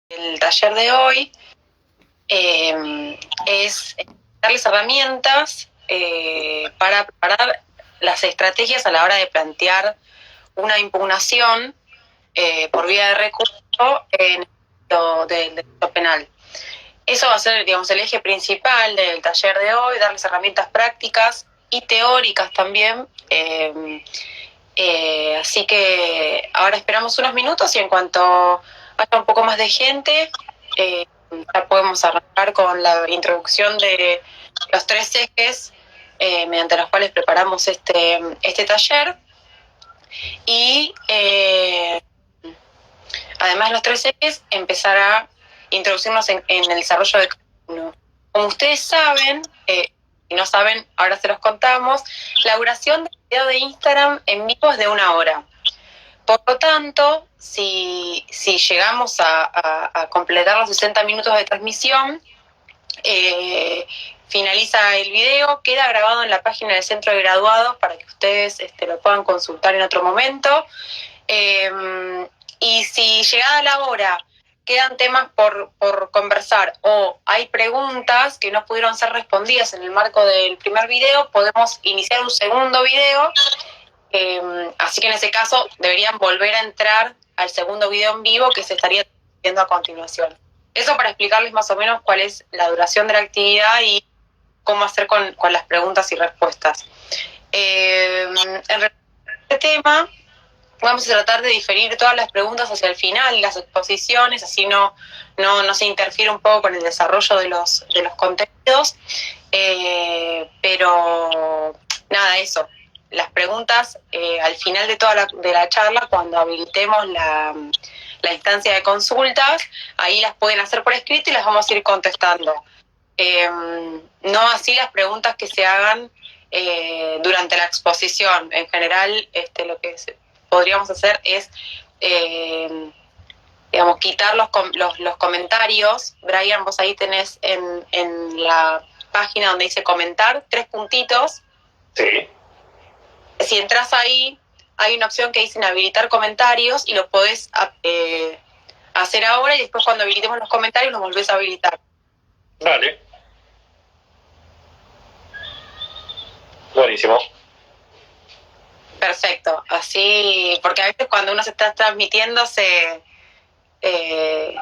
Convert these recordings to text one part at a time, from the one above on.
El taller de hoy es darles herramientas para preparar las estrategias a la hora de plantear una impugnación por vía de recurso en el delito penal. Eso va a ser, digamos, el eje principal del taller de hoy, darles herramientas prácticas y teóricas también. Así que ahora esperamos unos minutos y en cuanto haya un poco más de gente, ya podemos arrancar con la introducción de los tres ejes mediante los cuales preparamos este taller. Y además de los tres ejes, empezar a introducirnos en el desarrollo de cada uno. Como ustedes saben, si no saben, ahora se los contamos, la duración del video de Instagram en vivo es de 1 hora. Por lo tanto, si llegamos a completar los 60 minutos de transmisión, finaliza el video, queda grabado en la página del Centro de Graduados para que ustedes lo puedan consultar en otro momento. Y si llegada la hora quedan temas por conversar o hay preguntas que no pudieron ser respondidas en el marco del primer video, podemos iniciar un segundo video. Así que en ese caso deberían volver a entrar al segundo video en vivo que se estaría viendo a continuación. Eso para explicarles más o menos cuál es la duración de la actividad y cómo hacer con las preguntas y respuestas. En relación a este tema, vamos a tratar de diferir todas las preguntas hacia el final, las exposiciones, así no se interfiere un poco con el desarrollo de los contenidos. Pero nada, eso. Las preguntas al final de toda la charla, cuando habilitemos la instancia de consultas, ahí las pueden hacer por escrito y las vamos a ir contestando. No así las preguntas que se hagan durante la exposición. En general, lo que podríamos hacer es quitar los comentarios. Brian, vos ahí tenés en la página donde dice comentar 3 puntitos. Sí. Si entras ahí, hay una opción que dice inhabilitar comentarios y lo podés hacer ahora y después cuando habilitemos los comentarios los volvés a habilitar. Vale. Buenísimo. Perfecto, así, porque a veces cuando uno se está transmitiendo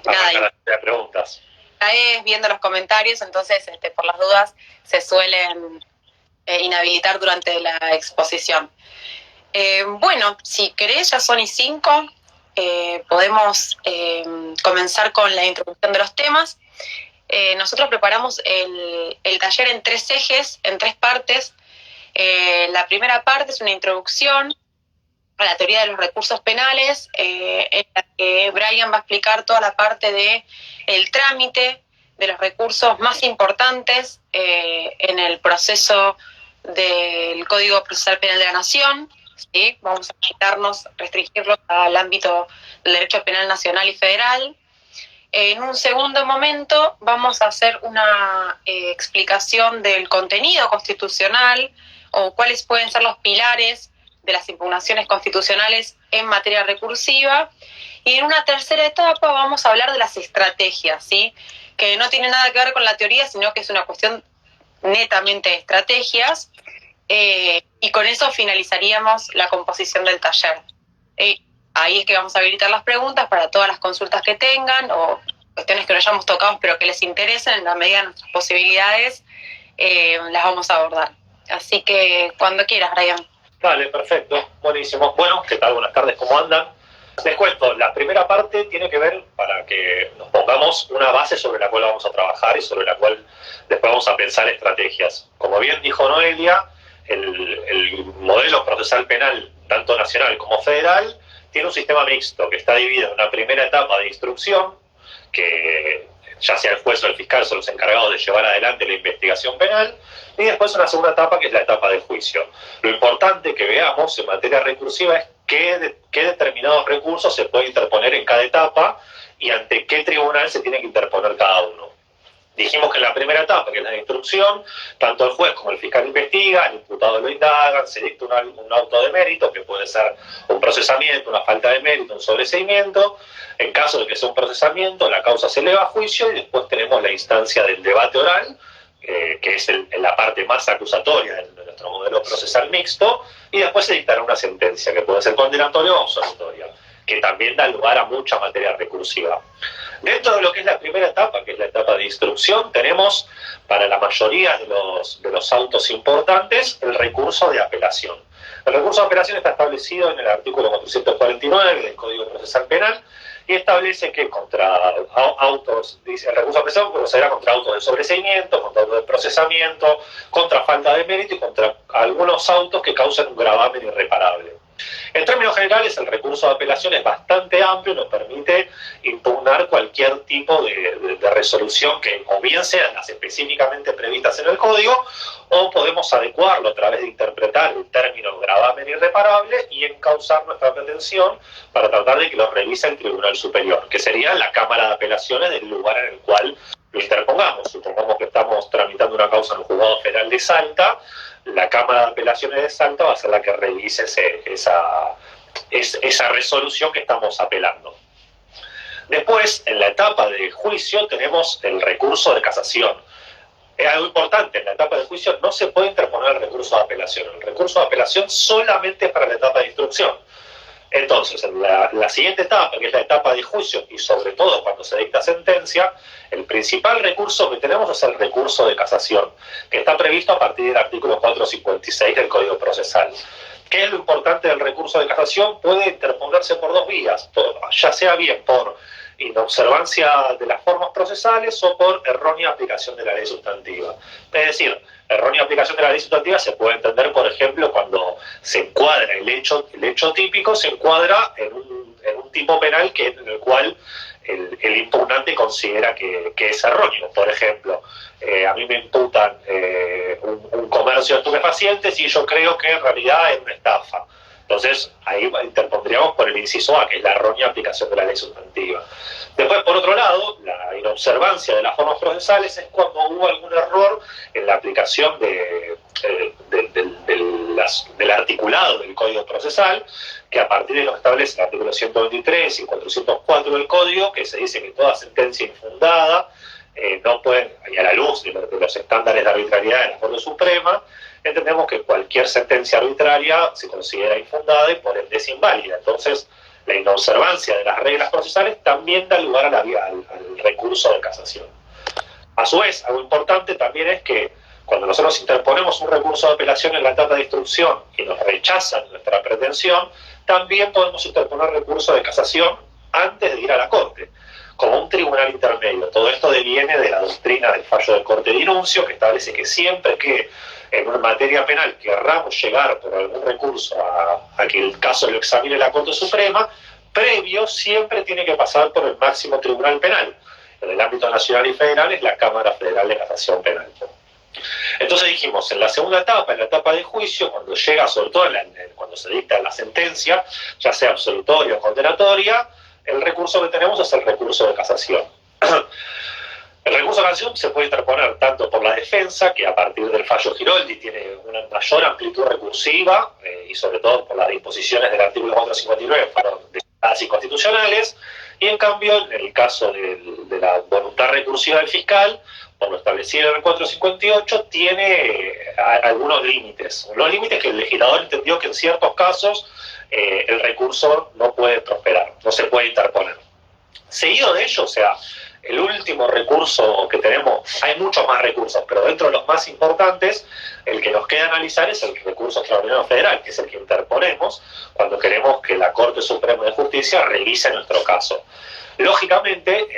nada, las preguntas. Es viendo los comentarios, entonces por las dudas se suelen inhabilitar durante la exposición. Bueno, si querés, ya son y 5, podemos comenzar con la introducción de los temas. Nosotros preparamos el taller en 3 ejes, en 3 partes. La primera parte es una introducción a la teoría de los recursos penales, en la que Brian va a explicar toda la parte del trámite de los recursos más importantes en el proceso del Código Procesal Penal de la Nación. ¿Sí? Vamos a quitarnos, restringirlos al ámbito del derecho penal nacional y federal. En un segundo momento vamos a hacer una explicación del contenido constitucional o cuáles pueden ser los pilares de las impugnaciones constitucionales en materia recursiva. Y en una tercera etapa vamos a hablar de las estrategias, ¿sí? Que no tiene nada que ver con la teoría, sino que es una cuestión netamente de estrategias. Y con eso finalizaríamos la composición del taller. Ahí es que vamos a habilitar las preguntas para todas las consultas que tengan o cuestiones que no hayamos tocado pero que les interesen. En la medida de nuestras posibilidades las vamos a abordar. Así que cuando quieras, Brian. Vale, perfecto, buenísimo. Bueno, ¿qué tal? Buenas tardes, ¿cómo andan? Les cuento, la primera parte tiene que ver para que nos pongamos una base sobre la cual vamos a trabajar y sobre la cual después vamos a pensar estrategias. Como bien dijo Noelia, el modelo procesal penal, tanto nacional como federal, tiene un sistema mixto que está dividido en una primera etapa de instrucción, que ya sea el juez o el fiscal son los encargados de llevar adelante la investigación penal, y después una segunda etapa que es la etapa de juicio. Lo importante que veamos en materia recursiva es qué determinados recursos se puede interponer en cada etapa y ante qué tribunal se tiene que interponer cada uno. Dijimos que en la primera etapa, que es la de instrucción, tanto el juez como el fiscal investigan, el imputado lo indagan, se dicta un auto de mérito, que puede ser un procesamiento, una falta de mérito, un sobreseimiento. En caso de que sea un procesamiento, la causa se eleva a juicio y después tenemos la instancia del debate oral, que es la parte más acusatoria de nuestro modelo procesal mixto, y después se dictará una sentencia, que puede ser condenatoria o absolutoria, que también da lugar a mucha materia recursiva. Dentro de lo que es la primera etapa, que es la etapa de instrucción, tenemos para la mayoría de los autos importantes el recurso de apelación. El recurso de apelación está establecido en el artículo 449 del Código Procesal Penal y establece que contra autos, dice, el recurso de apelación procederá contra autos de sobreseimiento, contra autos de procesamiento, contra falta de mérito y contra algunos autos que causan un gravamen irreparable. En términos generales, el recurso de apelación es bastante amplio y nos permite impugnar cualquier tipo de resolución que o bien sean las específicamente previstas en el código, o podemos adecuarlo a través de interpretar el término gravamen irreparable y encauzar nuestra pretensión para tratar de que lo revise el Tribunal Superior, que sería la Cámara de Apelaciones del lugar en el cual lo interpongamos. Supongamos que estamos tramitando una causa en el Juzgado Federal de Salta, la Cámara de Apelaciones de Salta va a ser la que revise esa resolución que estamos apelando. Después, en la etapa de juicio, tenemos el recurso de casación. Es algo importante, en la etapa de juicio no se puede interponer el recurso de apelación. El recurso de apelación solamente es para la etapa de instrucción. Entonces, en la siguiente etapa, que es la etapa de juicio, y sobre todo cuando se dicta sentencia, el principal recurso que tenemos es el recurso de casación, que está previsto a partir del artículo 456 del Código Procesal. ¿Qué es lo importante del recurso de casación? Puede interponerse por dos vías, ya sea bien por inobservancia de las formas procesales o por errónea aplicación de la ley sustantiva. Es decir, errónea aplicación de la ley sustantiva se puede entender, por ejemplo, cuando se encuadra el hecho típico, se encuadra en un tipo penal en el cual el impugnante considera que es erróneo. Por ejemplo, a mí me imputan un comercio de estupefacientes y yo creo que en realidad es una estafa. Entonces, ahí interpondríamos por el inciso A, que es la errónea aplicación de la ley sustantiva. Después, por otro lado, la inobservancia de las formas procesales es cuando hubo algún error en la aplicación del articulado del Código Procesal, que a partir de lo que establece el artículo 123 y 404 del Código, que se dice que toda sentencia infundada no puede, y a la luz de los estándares de arbitrariedad de la Corte Suprema, entendemos que cualquier sentencia arbitraria se considera infundada y por ende es inválida. Entonces, la inobservancia de las reglas procesales también da lugar al recurso de casación. A su vez, algo importante también es que cuando nosotros interponemos un recurso de apelación en la etapa de instrucción y nos rechazan nuestra pretensión, también podemos interponer recurso de casación antes de ir a la Corte, como un tribunal intermedio. Todo esto deviene de la doctrina del fallo de corte de inuncio, que establece que siempre que en una materia penal querramos llegar por algún recurso a que el caso lo examine la Corte Suprema, previo siempre tiene que pasar por el máximo tribunal penal. En el ámbito nacional y federal es la Cámara Federal de Casación Penal. Entonces dijimos, en la segunda etapa, en la etapa de juicio, cuando llega, sobre todo cuando se dicta la sentencia, ya sea absolutoria o condenatoria, el recurso que tenemos es el recurso de casación. El recurso de casación se puede interponer tanto por la defensa, que a partir del fallo Giroldi tiene una mayor amplitud recursiva, y sobre todo por las disposiciones del artículo 459 fueron declaradas inconstitucionales, y en cambio, en el caso de la voluntad recursiva del fiscal, por lo establecido en el 458, tiene algunos límites. Los límites que el legislador entendió que en ciertos casos el recurso no puede prosperar, no se puede interponer. Seguido de ello, o sea, el último recurso que tenemos, hay muchos más recursos, pero dentro de los más importantes, el que nos queda analizar es el recurso extraordinario federal, que es el que interponemos cuando queremos que la Corte Suprema de Justicia revise nuestro caso. Lógicamente,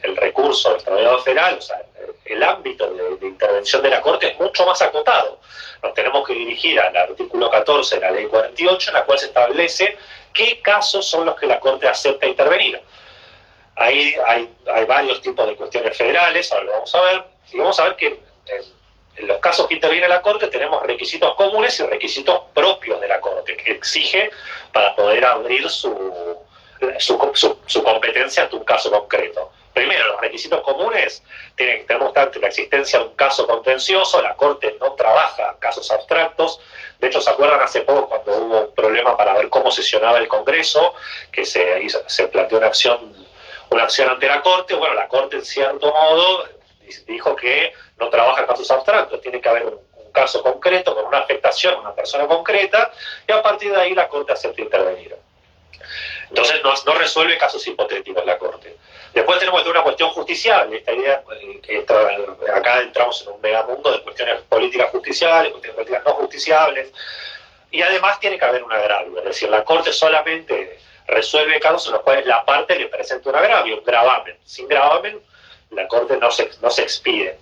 el recurso extraordinario federal, o sea, el ámbito de intervención de la Corte es mucho más acotado. Nos tenemos que dirigir al artículo 14 de la Ley 48, en la cual se establece qué casos son los que la Corte acepta intervenir. Ahí hay varios tipos de cuestiones federales, ahora lo vamos a ver, y vamos a ver que en los casos que interviene la Corte tenemos requisitos comunes y requisitos propios de la Corte, que exige para poder abrir su competencia ante un caso concreto. Primero, los requisitos comunes tenemos tanto la existencia de un caso contencioso, la Corte no trabaja casos abstractos. De hecho, ¿se acuerdan hace poco cuando hubo un problema para ver cómo sesionaba el Congreso, que se planteó una acción ante la Corte? Bueno, la Corte en cierto modo dijo que no trabaja casos abstractos, tiene que haber un caso concreto con una afectación a una persona concreta, y a partir de ahí la Corte acepta intervenir. Entonces no resuelve casos hipotéticos la Corte. Después tenemos una cuestión justiciable. Esta idea, acá entramos en un megamundo de cuestiones políticas justiciables, cuestiones políticas no justiciables, y además tiene que haber un agravio. Es decir, la Corte solamente resuelve casos en los cuales la parte le presenta un agravio, un gravamen. Sin gravamen, la Corte no se expide.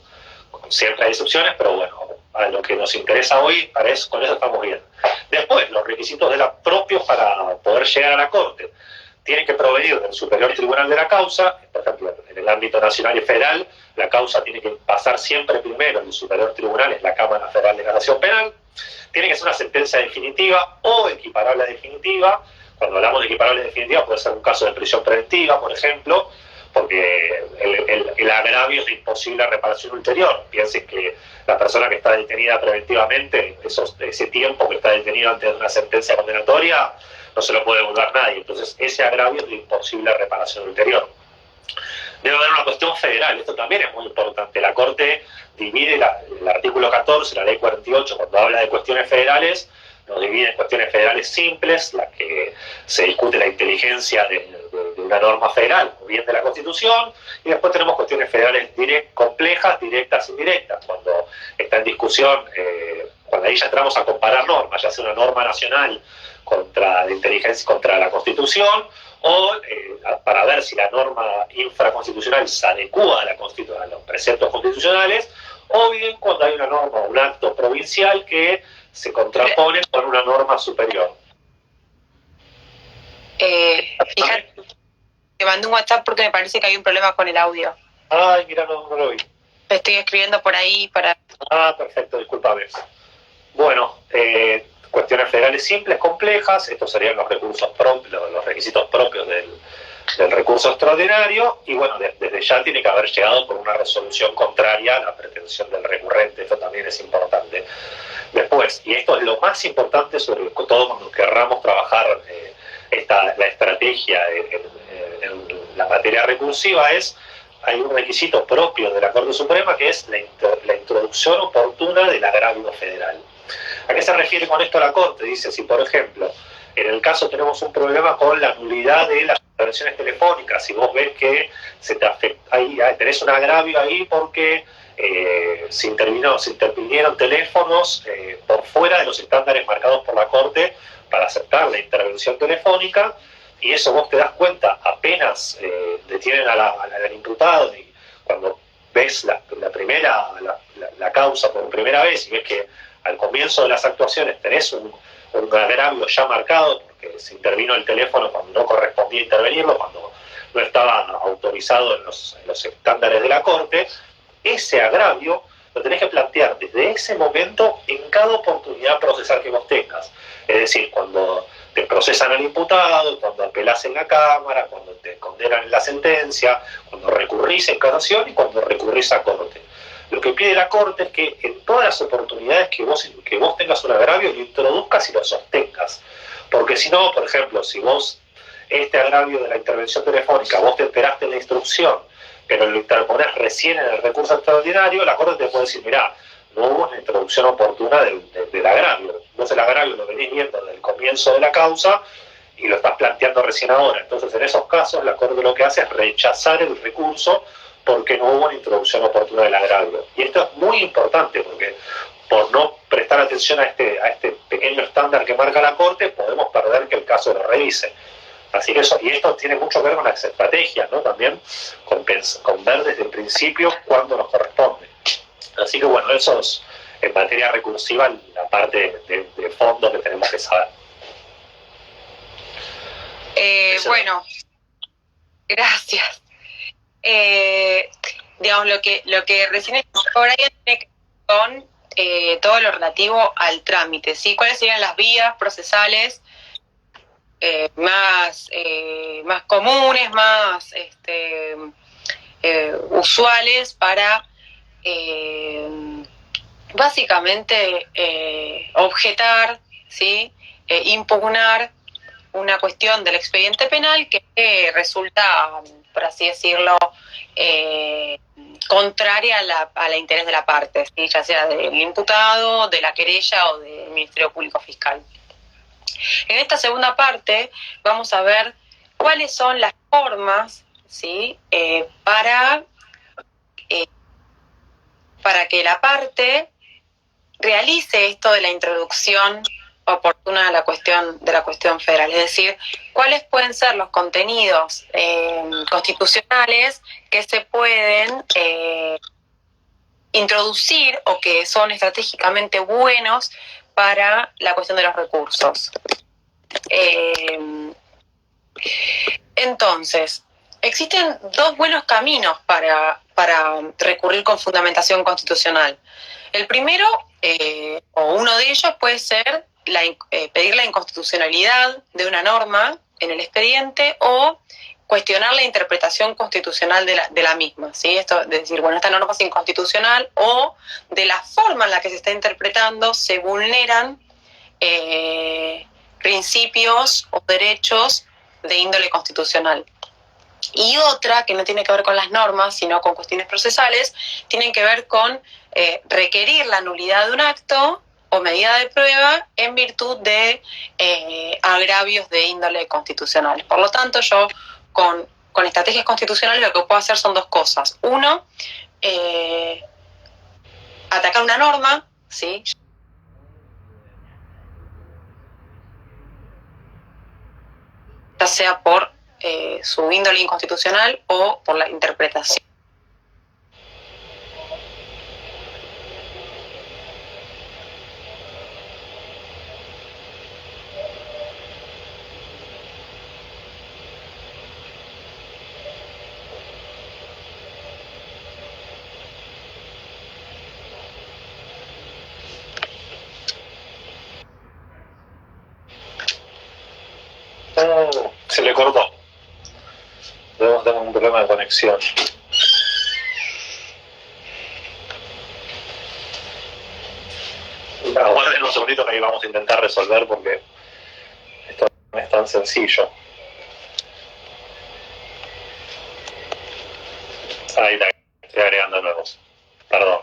Siempre hay excepciones, pero bueno, a lo que nos interesa hoy, con eso estamos bien. Después, los requisitos de la propios para poder llegar a la Corte tienen que provenir del Superior Tribunal de la causa. Por ejemplo, en el ámbito nacional y federal, la causa tiene que pasar siempre primero en el Superior Tribunal, es la Cámara Federal de Casación Penal. Tiene que ser una sentencia definitiva o equiparable a definitiva. Cuando hablamos de equiparable a definitiva, puede ser un caso de prisión preventiva, por ejemplo, porque el agravio es de imposible reparación ulterior. Piensen que la persona que está detenida preventivamente, ese tiempo que está detenido antes de una sentencia condenatoria, no se lo puede devolver nadie. Entonces, ese agravio es de imposible reparación ulterior. Debe haber una cuestión federal, esto también es muy importante. La Corte divide el artículo 14, la ley 48, cuando habla de cuestiones federales, nos divide en cuestiones federales simples, las que se discute la inteligencia de una norma federal o bien de la Constitución, y después tenemos cuestiones federales complejas, directas e indirectas, cuando está en discusión, cuando ahí ya entramos a comparar normas, ya sea una norma nacional contra la inteligencia, contra la Constitución, o para ver si la norma infraconstitucional se adecua a los preceptos constitucionales, o bien cuando hay una norma o un acto provincial que se contrapone con una norma superior. Fíjate, te mandé un WhatsApp porque me parece que hay un problema con el audio. Ay, mira, no lo vi. Te estoy escribiendo por ahí para... Ah, perfecto, discúlpame. Bueno, cuestiones federales simples, complejas, estos serían los recursos propios, los requisitos propios del recurso extraordinario, y bueno, desde ya tiene que haber llegado por una resolución contraria a la pretensión del recurrente. Esto también es importante. Después, y esto es lo más importante, sobre todo cuando querramos trabajar la estrategia en la materia recursiva, hay un requisito propio de la Corte Suprema, que es la introducción oportuna del agravio federal. ¿A qué se refiere con esto la Corte? Dice, si por ejemplo, en el caso tenemos un problema con la nulidad de las intervenciones telefónicas, si vos ves que tenés un agravio ahí porque se intervinieron teléfonos por fuera de los estándares marcados por la Corte para aceptar la intervención telefónica, y eso vos te das cuenta apenas detienen al imputado, y cuando ves la causa por primera vez y ves que al comienzo de las actuaciones tenés un agravio ya marcado porque se intervino el teléfono cuando no correspondía intervenirlo, cuando no estaba autorizado en los estándares de la Corte, ese agravio lo tenés que plantear desde ese momento en cada oportunidad procesal que vos tengas. Es decir, cuando te procesan al imputado, cuando apelás en la Cámara, cuando te condenan en la sentencia, cuando recurrís en casación y cuando recurrís a Corte. Lo que pide la Corte es que en todas las oportunidades que vos tengas un agravio, lo introduzcas y lo sostengas. Porque si no, por ejemplo, si vos este agravio de la intervención telefónica, vos te enteraste en la instrucción, pero lo interponés recién en el recurso extraordinario, la Corte te puede decir, mirá, no hubo una introducción oportuna del agravio. Vos el agravio lo venís viendo desde el comienzo de la causa y lo estás planteando recién ahora. Entonces, en esos casos, la Corte lo que hace es rechazar el recurso porque no hubo una introducción oportuna del agravio. Y esto es muy importante porque por no prestar atención a este pequeño estándar que marca la Corte, podemos perder que el caso lo revise. Así que esto tiene mucho que ver con las estrategias, ¿no? También con ver desde el principio cuándo nos corresponde. Así que bueno, eso es en materia recursiva la parte de fondo que tenemos que saber. Bueno, gracias. Digamos, lo que recién explicó Brian tiene que ver con todo lo relativo al trámite, ¿sí? ¿Cuáles serían las vías procesales más comunes, más usuales para básicamente objetar, ¿sí? Impugnar una cuestión del expediente penal que resulta, por así decirlo, contraria al interés de la parte, ¿sí? Ya sea del imputado, de la querella o del Ministerio Público Fiscal. En esta segunda parte vamos a ver cuáles son las formas, ¿sí? Para que la parte realice esto de la introducción oportuna de la cuestión federal, es decir, cuáles pueden ser los contenidos constitucionales que se pueden introducir o que son estratégicamente buenos para la cuestión de los recursos. Entonces, existen dos buenos caminos para recurrir con fundamentación constitucional. El primero, o uno de ellos, puede ser pedir la inconstitucionalidad de una norma en el expediente o cuestionar la interpretación constitucional de la misma, ¿sí? Esto es decir, bueno, esta norma es inconstitucional o de la forma en la que se está interpretando se vulneran principios o derechos de índole constitucional. Y otra, que no tiene que ver con las normas, sino con cuestiones procesales, tienen que ver con requerir la nulidad de un acto o medida de prueba en virtud de agravios de índole constitucional. Por lo tanto, yo con estrategias constitucionales lo que puedo hacer son dos cosas. Uno, atacar una norma, ¿sí? Ya sea por su índole inconstitucional o por la interpretación. Se le cortó. Debemos tener un problema de conexión. Aguarden un segundito que ahí vamos a intentar resolver porque esto no es tan sencillo. Ahí está, estoy agregando nuevos. Perdón,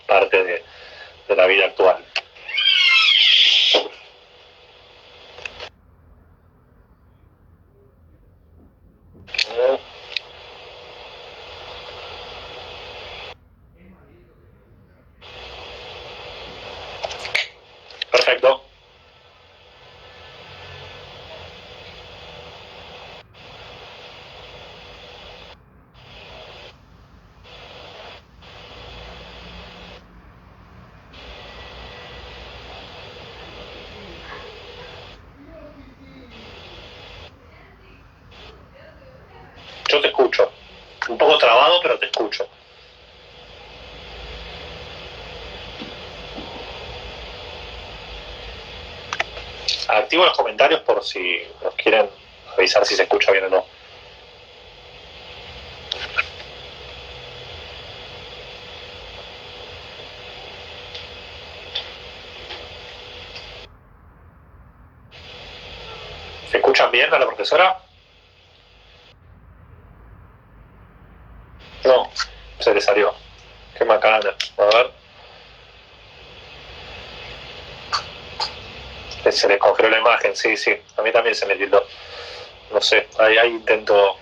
parte de la vida actual. Perfecto. Yo te escucho. Un poco trabado, pero te escucho. Activo los comentarios por si nos quieren avisar si se escucha bien o no. ¿Se escuchan bien a la profesora? No, se le salió. Qué macana. A ver. Se le congeló la imagen, sí, sí. A mí también se me tildó. No sé, ahí intento.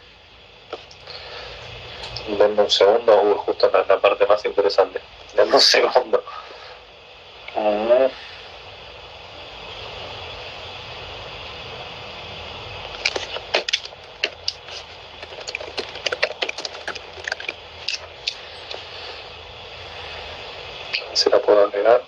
Denme un segundo. Justo en la parte más interesante. Denme un segundo. Se la puedo agregar.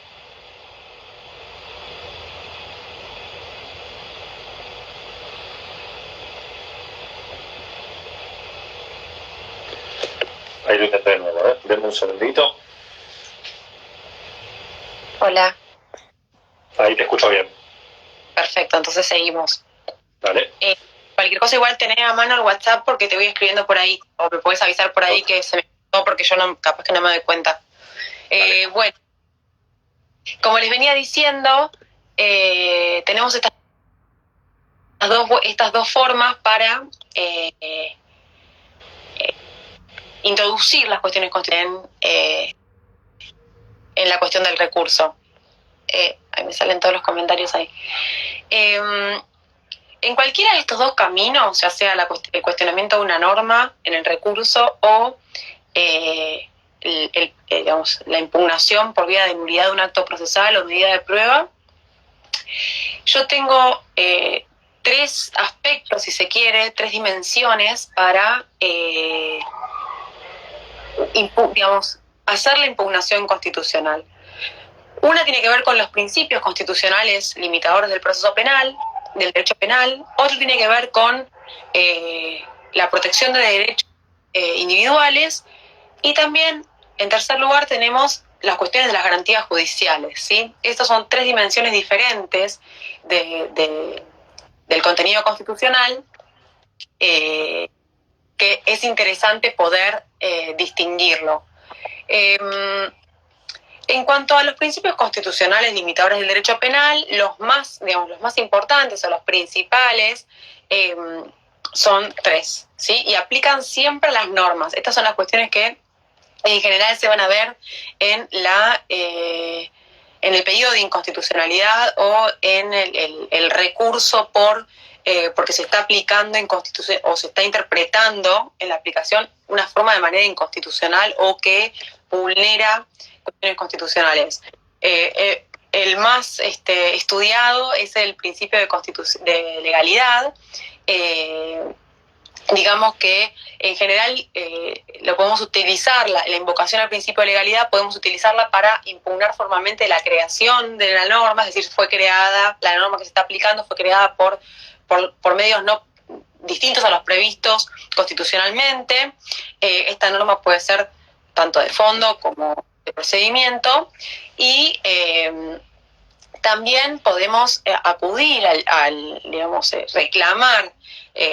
Ahí lo intenté de nuevo, ¿eh? Denme un segundito. Hola. Ahí te escucho bien. Perfecto, entonces seguimos. Dale. Cualquier cosa igual tenés a mano el WhatsApp porque te voy escribiendo por ahí, o me puedes avisar por ahí que se me cortó porque yo no, capaz que no me doy cuenta. Bueno, como les venía diciendo, tenemos estas dos formas para introducir las cuestiones constitucionales en la cuestión del recurso. Ahí me salen todos los comentarios ahí. En cualquiera de estos dos caminos, ya sea el cuestionamiento de una norma en el recurso o digamos, la impugnación por vía de nulidad de un acto procesal o medida de prueba, yo tengo tres aspectos, si se quiere, tres dimensiones para, digamos, hacer la impugnación constitucional. Una tiene que ver con los principios constitucionales limitadores del proceso penal, del derecho penal. Otro tiene que ver con la protección de derechos individuales. Y también, en tercer lugar, tenemos las cuestiones de las garantías judiciales, ¿sí? Estas son tres dimensiones diferentes del contenido constitucional que es interesante poder distinguirlo. En cuanto a los principios constitucionales limitadores del derecho penal, los más importantes o los principales son tres, ¿sí? Y aplican siempre las normas. Estas son las cuestiones que en general se van a ver en el pedido de inconstitucionalidad o en el recurso porque se está aplicando en constitución o se está interpretando en la aplicación una forma de manera inconstitucional o que vulnera cuestiones constitucionales. El más estudiado es el principio de legalidad. Digamos que en general lo podemos utilizar, la invocación al principio de legalidad podemos utilizarla para impugnar formalmente la creación de la norma, es decir, la norma que se está aplicando fue creada por medios no distintos a los previstos constitucionalmente. Esta norma puede ser tanto de fondo como de procedimiento y también podemos acudir al digamos, reclamar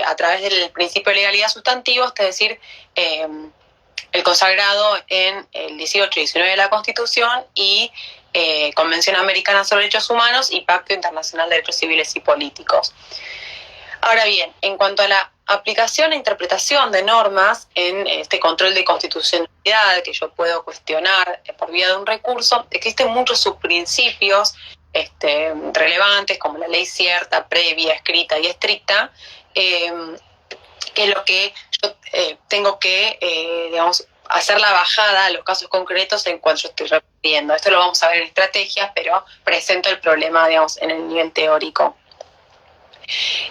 a través del principio de legalidad sustantivo, es decir, el consagrado en el 18 y 19 de la Constitución y Convención Americana sobre Derechos Humanos y Pacto Internacional de Derechos Civiles y Políticos. Ahora bien, en cuanto a la aplicación e interpretación de normas en este control de constitucionalidad que yo puedo cuestionar por vía de un recurso, existen muchos subprincipios relevantes como la ley cierta, previa, escrita y estricta, que es lo que yo tengo que, digamos, hacer la bajada a los casos concretos en cuanto yo estoy repitiendo. Esto lo vamos a ver en estrategias, pero presento el problema, digamos, en el nivel teórico.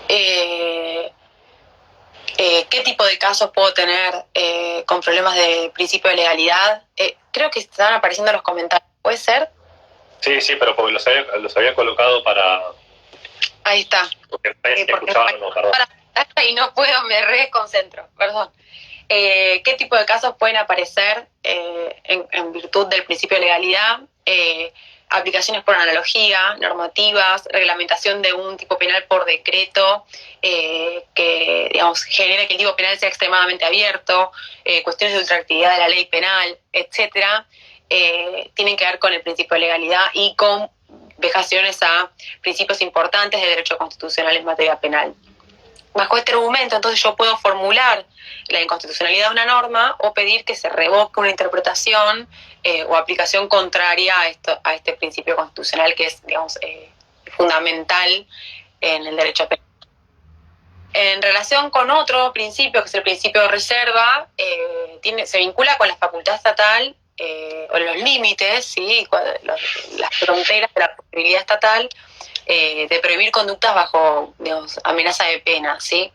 ¿Qué tipo de casos puedo tener con problemas de principio de legalidad? Creo que están apareciendo los comentarios. ¿Puede ser? Sí, pero porque los había colocado para... Ahí está. Porque escuchaban, no, perdón. Y no puedo, me reconcentro, perdón. ¿Qué tipo de casos pueden aparecer en virtud del principio de legalidad? Aplicaciones por analogía, normativas, reglamentación de un tipo penal por decreto que, digamos, genere que el tipo penal sea extremadamente abierto, cuestiones de ultraactividad de la ley penal, etcétera, tienen que ver con el principio de legalidad y con vejaciones a principios importantes de derecho constitucional en materia penal. Bajo este argumento, entonces yo puedo formular la inconstitucionalidad de una norma o pedir que se revoque una interpretación o aplicación contraria a este principio constitucional que es, digamos, fundamental en el derecho penal. En relación con otro principio, que es el principio de reserva, se vincula con la facultad estatal o los límites, ¿sí? Las fronteras de la posibilidad estatal de prohibir conductas bajo, digamos, amenaza de pena, ¿sí?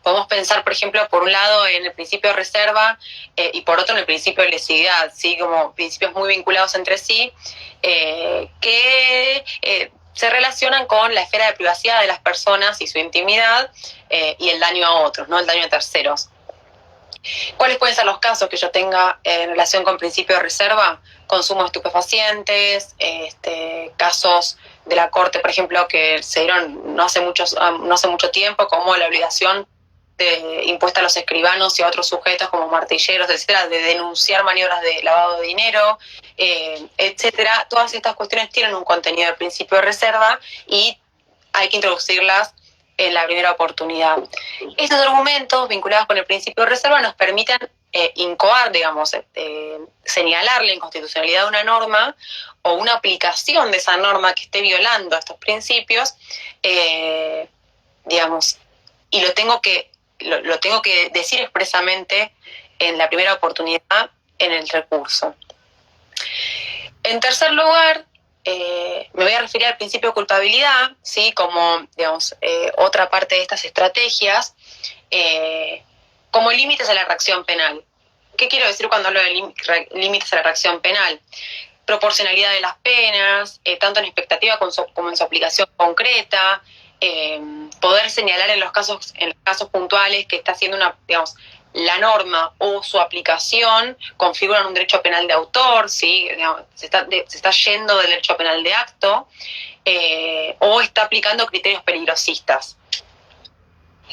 Podemos pensar, por ejemplo, por un lado en el principio de reserva y por otro en el principio de lesividad, ¿sí? Como principios muy vinculados entre sí, que se relacionan con la esfera de privacidad de las personas y su intimidad y el daño a otros, ¿no? El daño a terceros. ¿Cuáles pueden ser los casos que yo tenga en relación con principio de reserva? Consumo de estupefacientes, casos de la Corte, por ejemplo, que se dieron no hace mucho tiempo, como la obligación impuesta a los escribanos y a otros sujetos como martilleros, etcétera, de denunciar maniobras de lavado de dinero, etcétera. Todas estas cuestiones tienen un contenido de principio de reserva y hay que introducirlas en la primera oportunidad. Estos argumentos vinculados con el principio de reserva nos permiten incoar, digamos, señalar la inconstitucionalidad de una norma o una aplicación de esa norma que esté violando estos principios, digamos, y lo tengo que decir expresamente en la primera oportunidad en el recurso. En tercer lugar, me voy a referir al principio de culpabilidad, ¿sí? Como, digamos, otra parte de estas estrategias, como límites a la reacción penal. ¿Qué quiero decir cuando hablo de límites a la reacción penal? Proporcionalidad de las penas, tanto en expectativa como en su aplicación concreta, poder señalar en los casos puntuales que está haciendo la norma o su aplicación configuran un derecho penal de autor, ¿sí? Digamos, se está yendo del derecho penal de acto, o está aplicando criterios peligrosistas.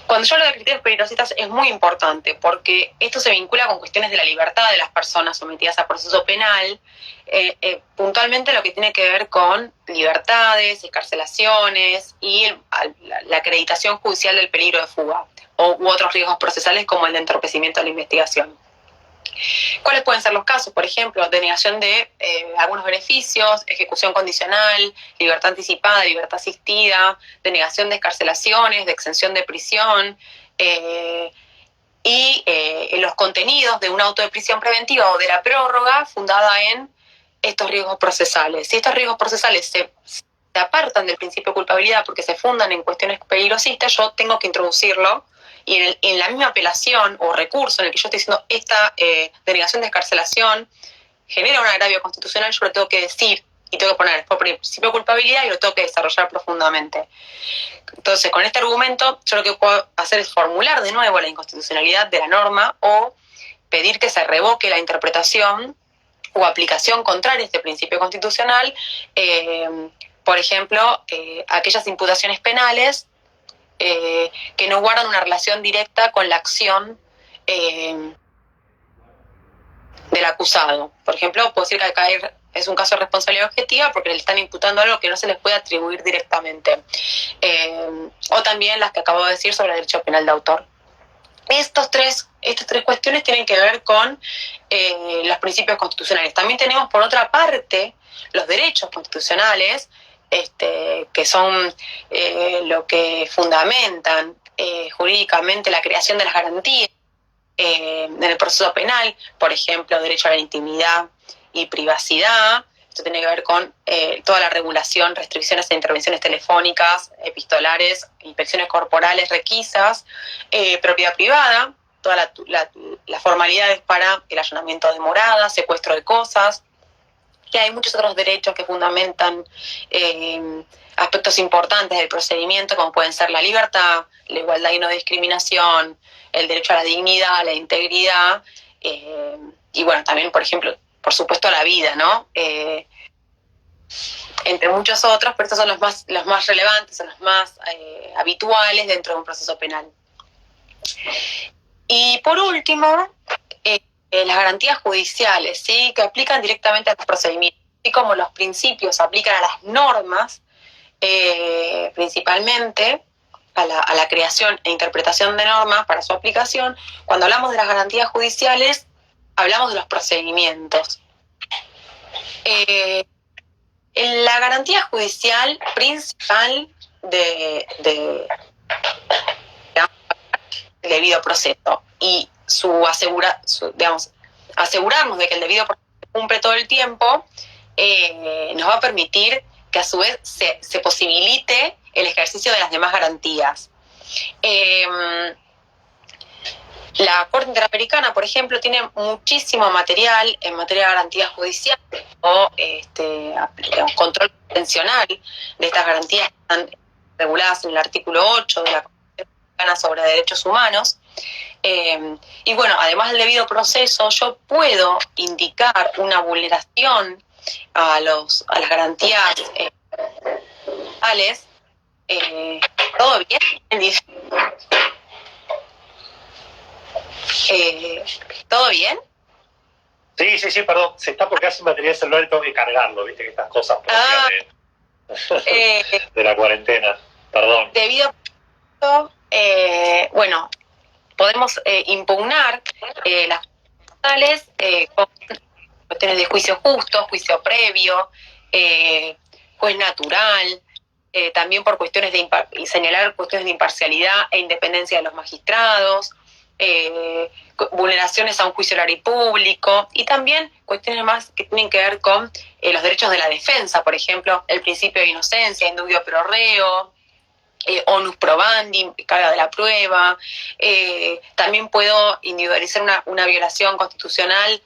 Cuando yo hablo de criterios peligrosistas es muy importante porque esto se vincula con cuestiones de la libertad de las personas sometidas a proceso penal, puntualmente lo que tiene que ver con libertades, excarcelaciones y la acreditación judicial del peligro de fuga u otros riesgos procesales como el de entorpecimiento de la investigación. ¿Cuáles pueden ser los casos? Por ejemplo, denegación de algunos beneficios, ejecución condicional, libertad anticipada, libertad asistida, denegación de excarcelaciones, de exención de prisión, y los contenidos de un auto de prisión preventiva o de la prórroga fundada en estos riesgos procesales. Si estos riesgos procesales se apartan del principio de culpabilidad porque se fundan en cuestiones peligrosistas, yo tengo que introducirlo y en la misma apelación o recurso en el que yo estoy diciendo esta denegación de excarcelación genera un agravio constitucional, yo lo tengo que decir y tengo que poner por principio de culpabilidad y lo tengo que desarrollar profundamente. Entonces, con este argumento, yo lo que puedo hacer es formular de nuevo la inconstitucionalidad de la norma o pedir que se revoque la interpretación o aplicación contraria a este principio constitucional, por ejemplo, aquellas imputaciones penales que no guardan una relación directa con la acción del acusado. Por ejemplo, puedo decir que acá es un caso de responsabilidad objetiva porque le están imputando algo que no se les puede atribuir directamente. O también las que acabo de decir sobre el derecho penal de autor. Estas tres cuestiones tienen que ver con los principios constitucionales. También tenemos, por otra parte, los derechos constitucionales, que son lo que fundamentan jurídicamente la creación de las garantías en el proceso penal, por ejemplo, derecho a la intimidad y privacidad. Esto tiene que ver con toda la regulación, restricciones e intervenciones telefónicas, epistolares, inspecciones corporales, requisas, propiedad privada, todas las formalidades para el allanamiento de moradas, secuestro de cosas. Y hay muchos otros derechos que fundamentan aspectos importantes del procedimiento, como pueden ser la libertad, la igualdad y no discriminación, el derecho a la dignidad, a la integridad, y bueno, también, por ejemplo, por supuesto, a la vida, ¿no? Entre muchos otros, pero estos son los más relevantes, son los más habituales dentro de un proceso penal. Y por último, las garantías judiciales, ¿sí? Que aplican directamente a los procedimientos, así como los principios aplican a las normas, principalmente a la creación e interpretación de normas para su aplicación. Cuando hablamos de las garantías judiciales, hablamos de los procedimientos. La garantía judicial principal del debido proceso y asegurarnos de que el debido proceso se cumple todo el tiempo, nos va a permitir que a su vez se posibilite el ejercicio de las demás garantías. La Corte Interamericana, por ejemplo, tiene muchísimo material en materia de garantías judiciales o control convencional de estas garantías que están reguladas en el artículo 8 de la Convención Interamericana sobre Derechos Humanos. Y bueno, además del debido proceso, yo puedo indicar una vulneración a las garantías tales. ¿Todo bien? ¿Todo bien? Sí, perdón. Se está porque hace batería de celular y tengo que cargarlo, viste que estas cosas propias de la cuarentena. Perdón. Debido a esto, bueno, podemos impugnar las tales con cuestiones de juicio justo, juicio previo, juez natural, también por cuestiones de señalar cuestiones de imparcialidad e independencia de los magistrados, vulneraciones a un juicio oral y público, y también cuestiones más que tienen que ver con los derechos de la defensa, por ejemplo, el principio de inocencia, indubio pro reo, onus probandi, carga de la prueba. También puedo individualizar una violación constitucional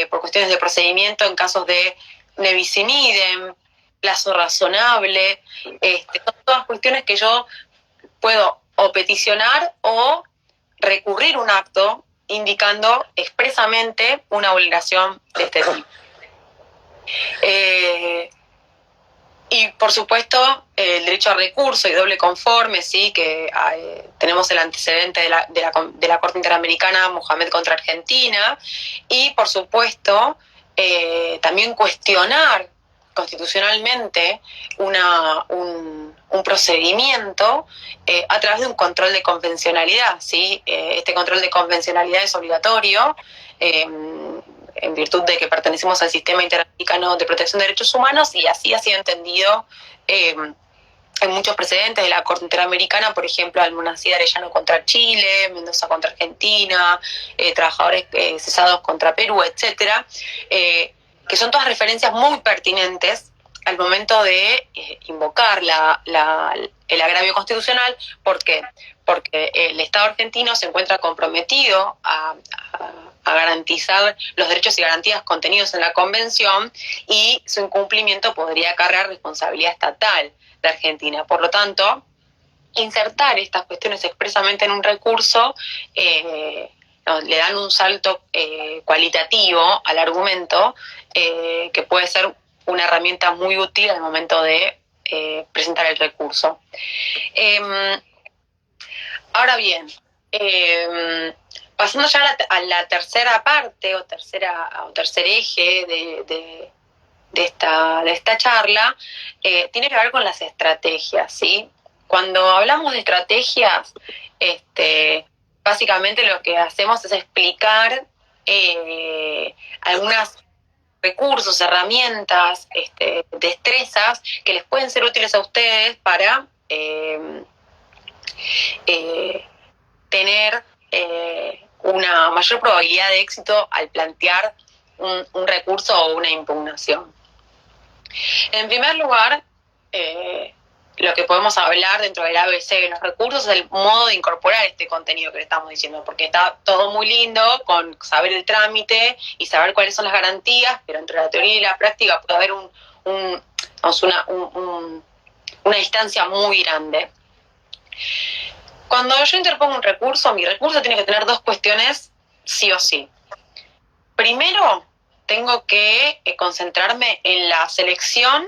por cuestiones de procedimiento en casos de ne bis in idem, plazo razonable. Son todas cuestiones que yo puedo o peticionar o recurrir un acto indicando expresamente una vulneración de este tipo. Y por supuesto el derecho a recurso y doble conforme, sí, que tenemos el antecedente de la Corte Interamericana Mohamed contra Argentina, y por supuesto también cuestionar constitucionalmente un procedimiento a través de un control de convencionalidad, ¿sí? Este control de convencionalidad es obligatorio en virtud de que pertenecemos al Sistema Interamericano de Protección de Derechos Humanos, y así ha sido entendido en muchos precedentes de la Corte Interamericana, por ejemplo, Almonacid Arellano contra Chile, Mendoza contra Argentina, trabajadores cesados contra Perú, etcétera, que son todas referencias muy pertinentes al momento de invocar el agravio constitucional. ¿Por qué? Porque el Estado argentino se encuentra comprometido a garantizar los derechos y garantías contenidos en la Convención, y su incumplimiento podría acarrear responsabilidad estatal de Argentina. Por lo tanto, insertar estas cuestiones expresamente en un recurso le dan un salto cualitativo al argumento que puede ser una herramienta muy útil al momento de presentar el recurso. Ahora bien, pasando ya a la tercera parte o tercer eje de esta charla, tiene que ver con las estrategias, ¿sí? Cuando hablamos de estrategias, básicamente lo que hacemos es explicar algunos recursos, herramientas, destrezas que les pueden ser útiles a ustedes para tener una mayor probabilidad de éxito al plantear un recurso o una impugnación. En primer lugar, lo que podemos hablar dentro del ABC de los recursos es el modo de incorporar este contenido que le estamos diciendo, porque está todo muy lindo con saber el trámite y saber cuáles son las garantías, pero entre la teoría y la práctica puede haber una distancia muy grande. Cuando yo interpongo un recurso, mi recurso tiene que tener dos cuestiones sí o sí. Primero, tengo que concentrarme en la selección,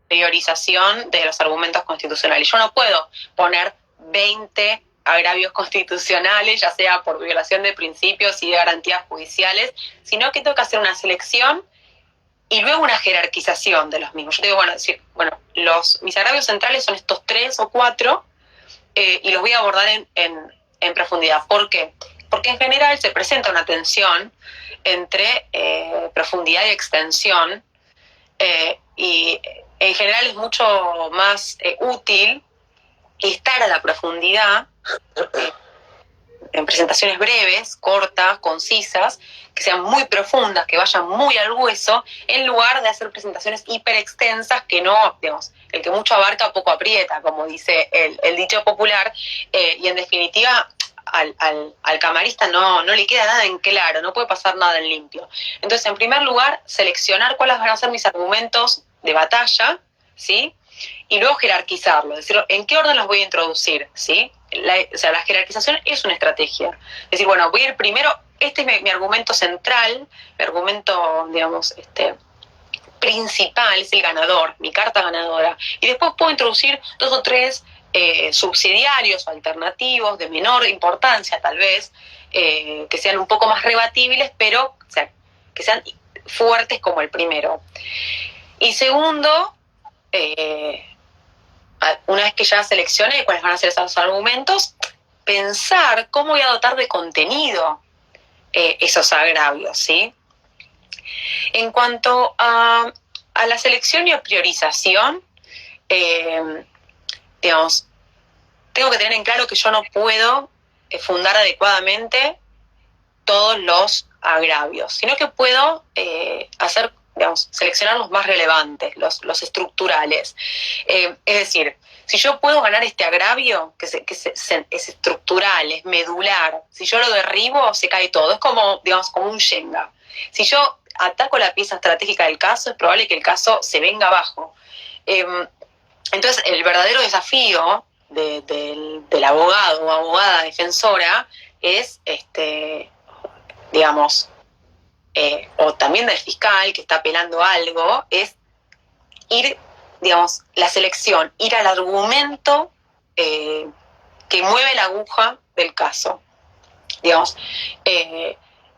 priorización de los argumentos constitucionales. Yo no puedo poner 20 agravios constitucionales, ya sea por violación de principios y de garantías judiciales, sino que tengo que hacer una selección y luego una jerarquización de los mismos. Yo digo, mis agravios centrales son estos 3 o 4, y los voy a abordar en profundidad. ¿Por qué? Porque en general se presenta una tensión entre profundidad y extensión, y en general es mucho más útil estar a la profundidad en presentaciones breves, cortas, concisas, que sean muy profundas, que vayan muy al hueso, en lugar de hacer presentaciones hiperextensas que no, digamos, el que mucho abarca poco aprieta, como dice el dicho popular, y en definitiva al camarista no le queda nada en claro, no puede pasar nada en limpio. Entonces, en primer lugar, seleccionar cuáles van a ser mis argumentos de batalla, ¿sí? Y luego jerarquizarlo, es decir, en qué orden los voy a introducir, ¿sí? la jerarquización es una estrategia. Es decir, bueno, voy a ir primero, este es mi argumento central, mi argumento, digamos, principal, es el ganador, mi carta ganadora. Y después puedo introducir 2 o 3 subsidiarios o alternativos de menor importancia, tal vez, que sean un poco más rebatibles, pero o sea, que sean fuertes como el primero. Y segundo, una vez que ya seleccioné cuáles van a ser esos argumentos, pensar cómo voy a dotar de contenido esos agravios, ¿sí? En cuanto a la selección y a priorización, digamos, tengo que tener en claro que yo no puedo fundar adecuadamente todos los agravios, sino que puedo hacer, digamos, seleccionar los más relevantes, los estructurales. Es decir, si yo puedo ganar este agravio, que es estructural, es medular, si yo lo derribo, se cae todo. Es como, digamos, como un Shenga. Si yo ataco la pieza estratégica del caso, es probable que el caso se venga abajo. Entonces, el verdadero desafío del abogado o abogada defensora es, digamos, o también del fiscal que está apelando algo, es ir, digamos, la selección, ir al argumento que mueve la aguja del caso, digamos,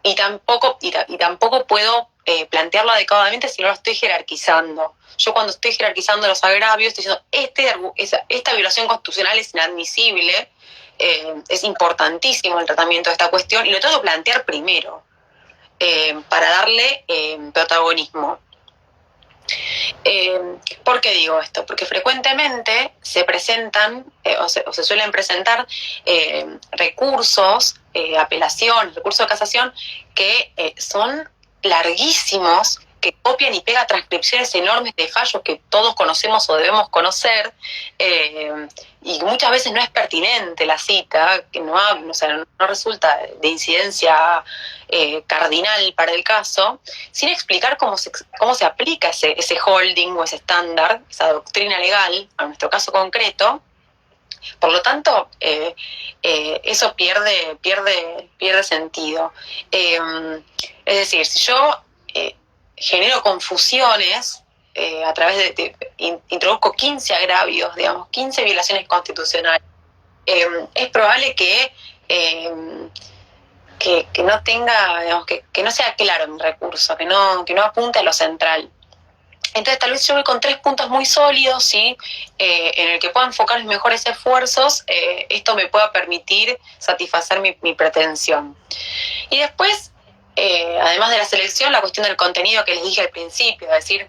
y tampoco puedo plantearlo adecuadamente si no lo estoy jerarquizando. Yo cuando estoy jerarquizando los agravios estoy diciendo, esta violación constitucional es inadmisible, es importantísimo el tratamiento de esta cuestión y lo tengo que plantear primero para darle protagonismo. ¿Por qué digo esto? Porque frecuentemente se presentan o se suelen presentar recursos, apelaciones, recursos de casación que son larguísimos, que copian y pegan transcripciones enormes de fallos que todos conocemos o debemos conocer, y muchas veces no es pertinente la cita, que no resulta de incidencia cardinal para el caso, sin explicar cómo se aplica ese holding o ese estándar, esa doctrina legal a nuestro caso concreto. Por lo tanto, eso pierde sentido. Es decir, si yo genero confusiones a través introduzco 15 agravios, digamos, 15 violaciones constitucionales, es probable que no tenga, digamos, que no sea claro mi recurso, que no apunte a lo central. Entonces tal vez yo voy con 3 puntos muy sólidos, ¿sí? En el que pueda enfocar mis mejores esfuerzos, esto me pueda permitir satisfacer mi pretensión. Y después, además de la selección, la cuestión del contenido que les dije al principio, es decir,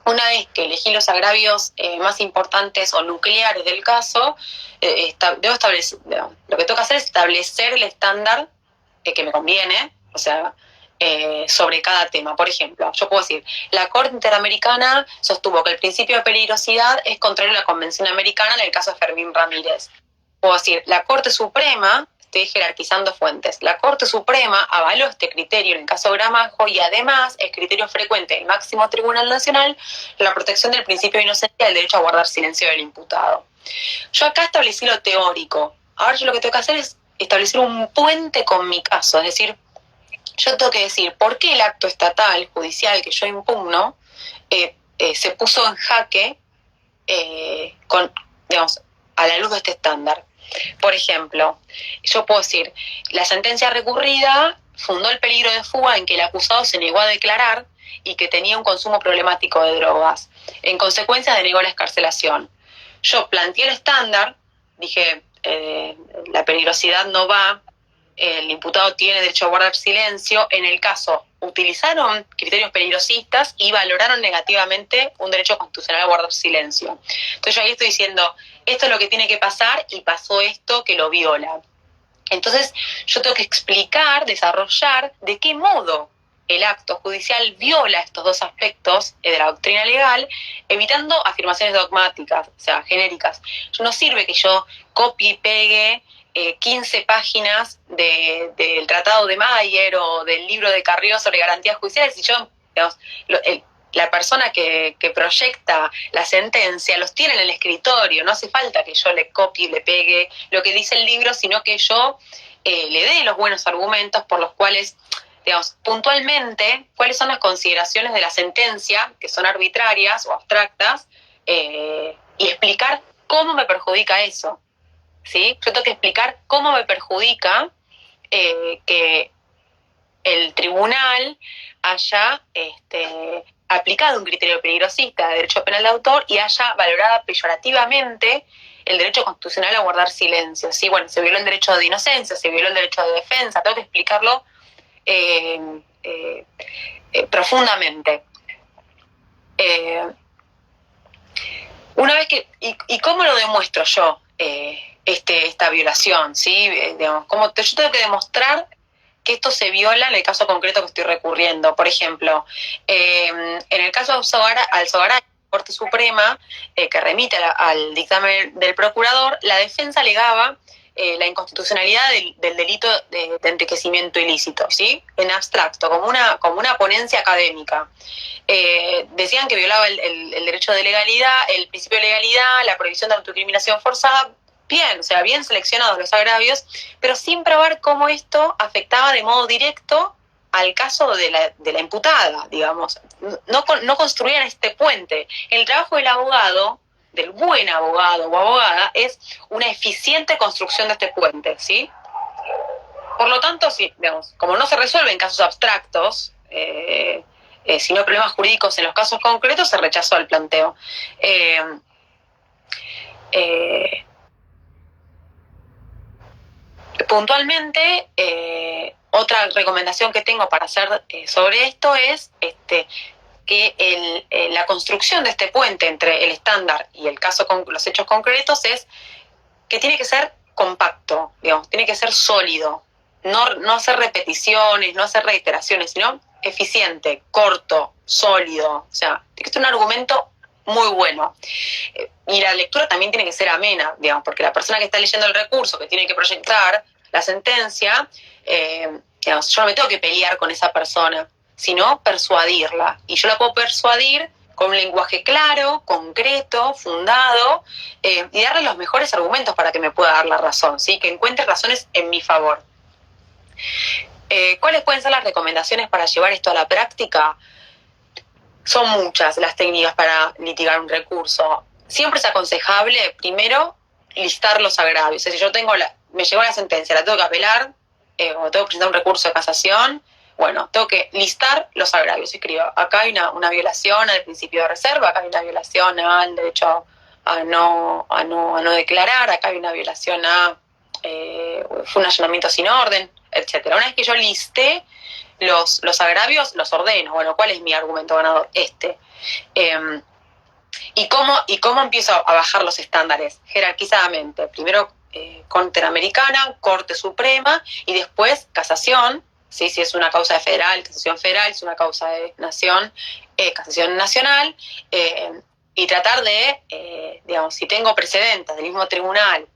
una vez que elegí los agravios más importantes o nucleares del caso, debo establecer, lo que tengo que hacer es establecer el estándar que me conviene, o sea, sobre cada tema. Por ejemplo, yo puedo decir, la Corte Interamericana sostuvo que el principio de peligrosidad es contrario a la Convención Americana en el caso de Fermín Ramírez. Puedo decir, la Corte Suprema, estoy jerarquizando fuentes, la Corte Suprema avaló este criterio en el caso Gramajo y además es criterio frecuente del máximo Tribunal Nacional la protección del principio de inocencia y el derecho a guardar silencio del imputado. Yo acá establecí lo teórico. Ahora yo lo que tengo que hacer es establecer un puente con mi caso, es decir, yo tengo que decir por qué el acto estatal, judicial que yo impugno se puso en jaque digamos, a la luz de este estándar. Por ejemplo, yo puedo decir, la sentencia recurrida fundó el peligro de fuga en que el acusado se negó a declarar y que tenía un consumo problemático de drogas. En consecuencia, denegó la excarcelación. Yo planteé el estándar, dije, la peligrosidad no va, el imputado tiene derecho a guardar silencio. En el caso, utilizaron criterios peligrosistas y valoraron negativamente un derecho constitucional a guardar silencio. Entonces yo ahí estoy diciendo, esto es lo que tiene que pasar y pasó esto que lo viola. Entonces yo tengo que explicar, desarrollar de qué modo el acto judicial viola estos dos aspectos de la doctrina legal, evitando afirmaciones dogmáticas, o sea, genéricas. No sirve que yo copie y pegue 15 páginas del Tratado de Mayer o del libro de Carrió sobre garantías judiciales, y yo, digamos, la persona que proyecta la sentencia los tiene en el escritorio, no hace falta que yo le copie y le pegue lo que dice el libro, sino que yo le dé los buenos argumentos por los cuales, digamos, puntualmente, cuáles son las consideraciones de la sentencia, que son arbitrarias o abstractas, y explicar cómo me perjudica eso, ¿sí? Yo tengo que explicar cómo me perjudica que el tribunal haya aplicado un criterio peligrosista de derecho penal de autor y haya valorado peyorativamente el derecho constitucional a guardar silencio. ¿Sí? Bueno, se violó el derecho de inocencia, se violó el derecho de defensa, tengo que explicarlo profundamente. Una vez que, ¿y cómo lo demuestro yo esta violación? ¿Sí? Digamos, yo tengo que demostrar que esto se viola en el caso concreto que estoy recurriendo. Por ejemplo, en el caso de Alzogaray, la Corte Suprema, que remite al dictamen del procurador, la defensa alegaba la inconstitucionalidad del delito de enriquecimiento ilícito, ¿sí? En abstracto, como una ponencia académica. Decían que violaba el derecho de legalidad, el principio de legalidad, la prohibición de autoincriminación forzada. Bien, o sea, bien seleccionados los agravios, pero sin probar cómo esto afectaba de modo directo al caso de la imputada, digamos. No construían este puente. El trabajo del abogado, del buen abogado o abogada, es una eficiente construcción de este puente, ¿sí? Por lo tanto, sí, digamos, como no se resuelven casos abstractos, sino problemas jurídicos en los casos concretos, se rechazó el planteo. Puntualmente, otra recomendación que tengo para hacer sobre esto es que la construcción de este puente entre el estándar y el caso con los hechos concretos es que tiene que ser compacto, digamos, tiene que ser sólido, no hacer repeticiones, no hacer reiteraciones, sino eficiente, corto, sólido, o sea, tiene que ser un argumento muy bueno. Y la lectura también tiene que ser amena, digamos, porque la persona que está leyendo el recurso, que tiene que proyectar la sentencia, digamos, yo no me tengo que pelear con esa persona, sino persuadirla. Y yo la puedo persuadir con un lenguaje claro, concreto, fundado, y darle los mejores argumentos para que me pueda dar la razón, ¿sí? Que encuentre razones en mi favor. ¿Cuáles pueden ser las recomendaciones para llevar esto a la práctica? Son muchas las técnicas para litigar un recurso. Siempre es aconsejable, primero, listar los agravios. O sea, si yo me llegó la sentencia, la tengo que apelar, o tengo que presentar un recurso de casación, bueno, tengo que listar los agravios. Escribo, acá hay una violación al principio de reserva, acá hay una violación al derecho a no declarar, acá hay una violación fue un allanamiento sin orden, etcétera. Una vez que yo listé los agravios, los ordeno. Bueno, ¿cuál es mi argumento ganador? ¿Y cómo empiezo a bajar los estándares? Jerarquizadamente. Primero Corte Interamericana, Corte Suprema, y después casación, ¿sí? Si es una causa de federal, casación federal, si es una causa de nación, casación nacional, y tratar de, digamos, si tengo precedentes del mismo tribunal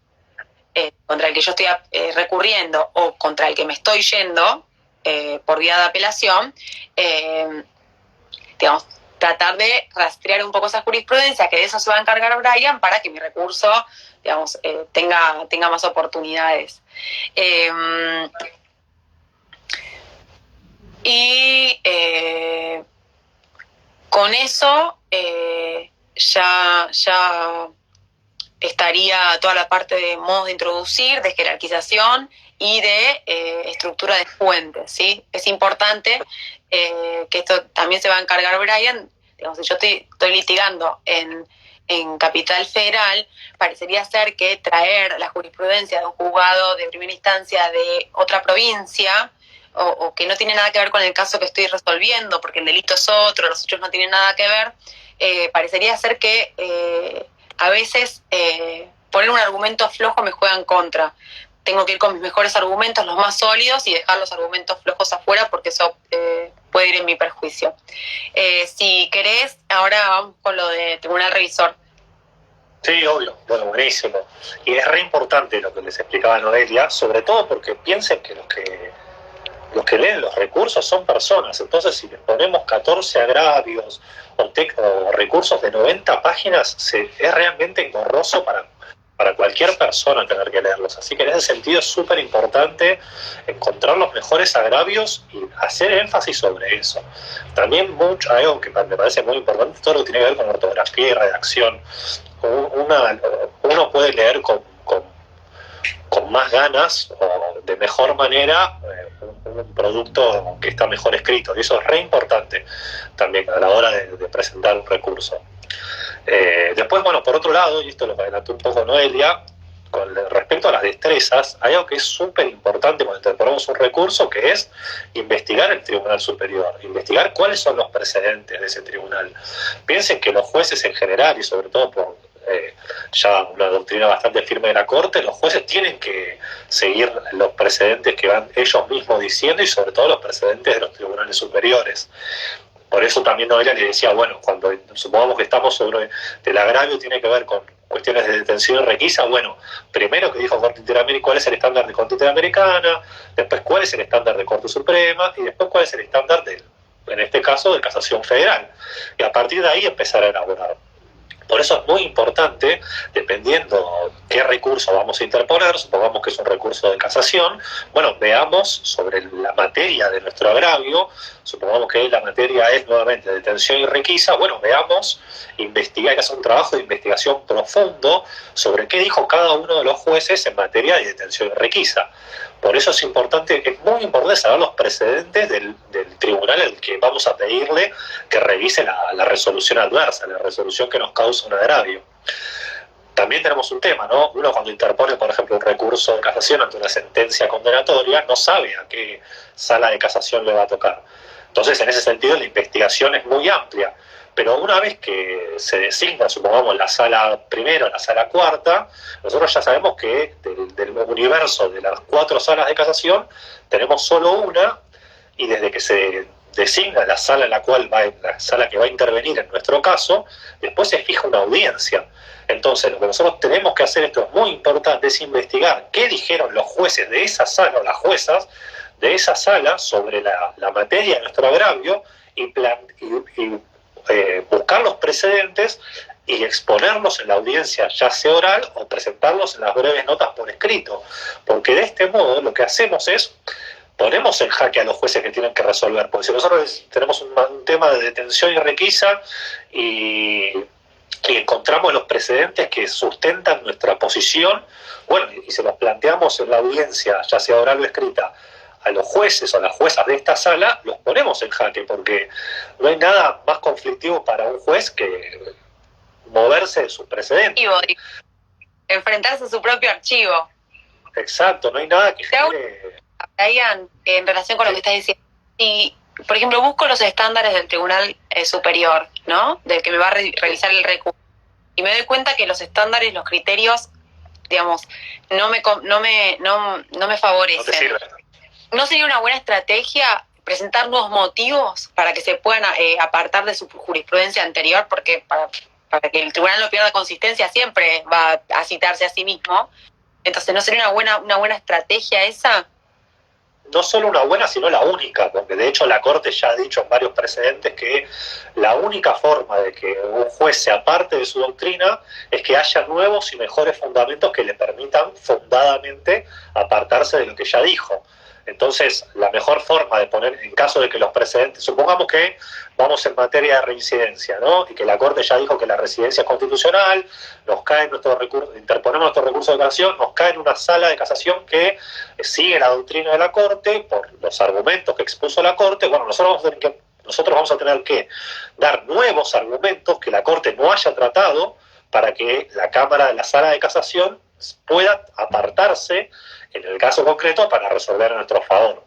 contra el que yo estoy recurriendo o contra el que me estoy yendo, por vía de apelación, digamos, tratar de rastrear un poco esa jurisprudencia, que de eso se va a encargar Brian, para que mi recurso, digamos, tenga más oportunidades. Con eso ya estaría toda la parte de modos de introducir, de jerarquización y de estructura de fuentes, ¿sí? Es importante que esto también se va a encargar Brian. Digamos, si yo estoy litigando en Capital Federal, parecería ser que traer la jurisprudencia de un juzgado de primera instancia de otra provincia, o que no tiene nada que ver con el caso que estoy resolviendo, porque el delito es otro, los hechos no tienen nada que ver, parecería ser que a veces poner un argumento flojo me juega en contra. Tengo que ir con mis mejores argumentos, los más sólidos, y dejar los argumentos flojos afuera, porque eso puede ir en mi perjuicio. Si querés, ahora vamos con lo de Tribunal Revisor. Sí, obvio. Bueno, buenísimo. Y es re importante lo que les explicaba Noelia, sobre todo porque piensen que los que leen los recursos son personas. Entonces, si les ponemos 14 agravios o recursos de 90 páginas, es realmente engorroso para cualquier persona tener que leerlos. Así que en ese sentido es súper importante encontrar los mejores agravios y hacer énfasis sobre eso. También algo que me parece muy importante, todo lo que tiene que ver con ortografía y redacción. Uno puede leer con más ganas o de mejor manera un producto que está mejor escrito. Y eso es re importante también a la hora de presentar un recurso. Después, bueno, por otro lado, y esto lo adelantó un poco Noelia, con respecto a las destrezas, hay algo que es súper importante cuando interponemos un recurso, que es investigar el Tribunal Superior, investigar cuáles son los precedentes de ese tribunal. Piensen que los jueces en general, y sobre todo por ya una doctrina bastante firme de la Corte, los jueces tienen que seguir los precedentes que van ellos mismos diciendo y sobre todo los precedentes de los tribunales superiores. Por eso también Noelia le decía, bueno, cuando supongamos que estamos sobre el agravio tiene que ver con cuestiones de detención y requisa, bueno, primero que dijo Corte Interamericana, cuál es el estándar de Corte Interamericana, después cuál es el estándar de Corte Suprema y después cuál es el estándar en este caso, de Casación Federal. Y a partir de ahí empezar a elaborar. Por eso es muy importante, dependiendo qué recurso vamos a interponer, supongamos que es un recurso de casación, bueno, veamos sobre la materia de nuestro agravio, supongamos que la materia es nuevamente detención y requisa, bueno, veamos, investigar, hay que hacer un trabajo de investigación profundo sobre qué dijo cada uno de los jueces en materia de detención y requisa. Por eso es muy importante saber los precedentes del tribunal al que vamos a pedirle que revise la resolución adversa, la resolución que nos causa un agravio. También tenemos un tema, ¿no? Uno cuando interpone, por ejemplo, un recurso de casación ante una sentencia condenatoria, no sabe a qué sala de casación le va a tocar. Entonces, en ese sentido, la investigación es muy amplia. Pero una vez que se designa, supongamos, la sala primera, la sala cuarta, nosotros ya sabemos que del universo de las 4 salas de casación, tenemos solo una, y desde que se designa la sala en la sala que va a intervenir en nuestro caso, después se fija una audiencia. Entonces, lo que nosotros tenemos que hacer, esto es muy importante, es investigar qué dijeron los jueces de esa sala, o las juezas de esa sala, sobre la materia de nuestro agravio, y buscar los precedentes y exponerlos en la audiencia, ya sea oral, o presentarlos en las breves notas por escrito. Porque de este modo lo que hacemos es ponemos en jaque a los jueces que tienen que resolver. Porque si nosotros tenemos un tema de detención y requisa y encontramos los precedentes que sustentan nuestra posición, bueno, y se los planteamos en la audiencia, ya sea oral o escrita, a los jueces o a las juezas de esta sala, los ponemos en jaque, porque no hay nada más conflictivo para un juez que moverse de sus precedentes. Enfrentarse a su propio archivo. Exacto, no hay nada que genere... Brian, en relación con lo que estás diciendo, si, por ejemplo, busco los estándares del Tribunal Superior, ¿no? Del que me va a revisar el recurso, y me doy cuenta que los estándares, los criterios, digamos, no me favorecen. No te sirve. ¿No sería una buena estrategia presentar nuevos motivos para que se puedan apartar de su jurisprudencia anterior? Porque para que el tribunal no pierda consistencia siempre va a citarse a sí mismo. Entonces, ¿no sería una buena estrategia esa? No solo una buena, sino la única, porque de hecho la Corte ya ha dicho en varios precedentes que la única forma de que un juez se aparte de su doctrina es que haya nuevos y mejores fundamentos que le permitan fundadamente apartarse de lo que ya dijo. Entonces, la mejor forma de poner, en caso de que los precedentes, supongamos que vamos en materia de reincidencia, ¿no? Y que la Corte ya dijo que la residencia es constitucional, nos cae interponemos nuestro recurso de casación, nos cae en una sala de casación que sigue la doctrina de la Corte por los argumentos que expuso la Corte. Bueno, nosotros vamos a tener que dar nuevos argumentos que la Corte no haya tratado para que la Cámara de la Sala de Casación pueda apartarse en el caso concreto para resolver a nuestro favor.